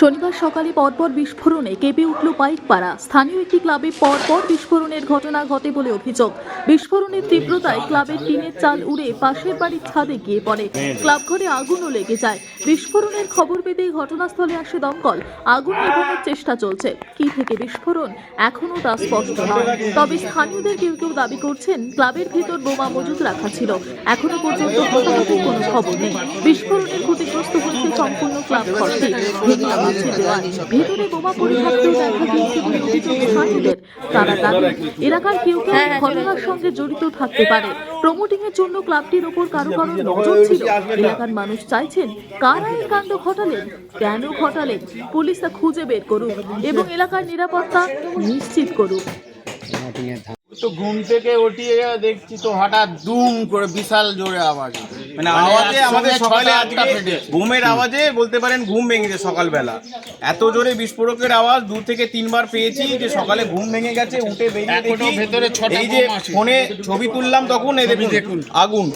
শনিবার সকালে পরপর বিস্ফোরণে কেঁপে উঠল পাইকপাড়া। স্থানীয় একটি ক্লাবে পরপর বিস্ফোরণের ঘটনা ঘটে বলে অভিযোগ। বিস্ফোরণের তীব্রতায় ক্লাবের টিনের চাল উড়ে পাশের বাড়ির ছাদে গিয়ে পড়ে। ক্লাব ঘরে আগুনও লেগে যায়। বিস্ফোরণের খবর পেতেই ঘটনাস্থলে আসে দমকল। আগুন নেভানোর চেষ্টা চলছে। কি থেকে বিস্ফোরণ এখনও তা স্পষ্ট নয়। তবে স্থানীয়দের কেউ কেউ দাবি করছেন ক্লাবের ভিতর বোমা মজুত রাখা ছিল। এখনো পর্যন্ত হতাহতের কোনো খবর নেই। বিস্ফোরণের ক্ষতিগ্রস্ত হয়েছে সম্পূর্ণ ক্লাব ঘরটি। ভেঙে আছে দেওয়াল। ভেতরে বোমা পড়ে থাকতেও দেখা গিয়েছে বলে অভিযোগ স্থানীয়দের। তারা দাবি এলাকার কেউ কেউ ঘটনার সঙ্গে জড়িত থাকতে পারে। প্রমোটিং এর জন্য ক্লাবটির ওপর কারো কারো নজর ছিল। এলাকার মানুষ চাইছেন কারা এই কাণ্ড ঘটালেন, কেন ঘটালেন, পুলিশ তা খুঁজে বের করুক এবং এলাকার নিরাপত্তা নিশ্চিত করুক। তো ঘুম থেকে উঠিয়ে দেখছি তো হঠাৎ দুম করে বিশাল জোরে আওয়াজ, মানে আওয়াজে আমাদের সকালে আটটা ফেটে ঘুমের আওয়াজে বলতে পারেন ঘুম ভেঙেছে সকালবেলা। এত জোরে বিস্ফোরকের আওয়াজ 2 থেকে 3 বার পেয়েছি যে সকালে ঘুম ভেঙে গেছে। উঠে বেরিয়ে দেখি ভেতরে এই যে ফোনে ছবি তুললাম তখন এই দেখুন আগুন,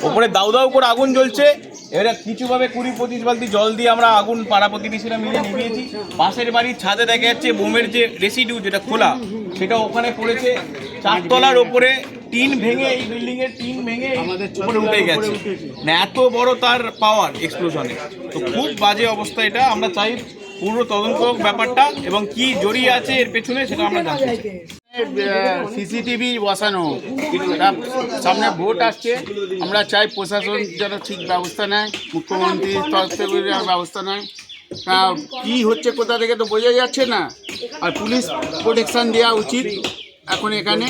ওপরে দাউ দাউ করে আগুন জ্বলছে। এবারে কিছুভাবে 20-25 বালতি জল দিয়ে আমরা আগুন পাড়া প্রতিবেশীরা মিলে নিভিয়েছি। পাশের বাড়ির ছাদে দেখা যাচ্ছে বোমের যে রেসিডিউ যেটা খোলা সেটা ওখানে পড়েছে। 4 তলার ওপরে টিন ভেঙে, এই বিল্ডিং এর টিন ভেঙে আমাদের উপরে উঠে গেছে। না এত বড় তার পাওয়ার এক্সপ্লোশনে, তো খুব বাজে অবস্থা। এটা আমরা চাই পুরো তদন্ত ব্যাপারটা এবং কি জড়িয়ে আছে এর পেছনে সেটা আমরা জানতে চাই। সিসিটিভি বসানো, সামনে ভোট আসছে, আমরা চাই প্রশাসন যেন ঠিক ব্যবস্থা নেয়, মুখ্যমন্ত্রীর তরফ থেকে ব্যবস্থা নেয়। কি হচ্ছে কোথা থেকে তো বোঝা যাচ্ছে না, আর পুলিশ প্রোটেকশন দেওয়া উচিত এখন এখানে।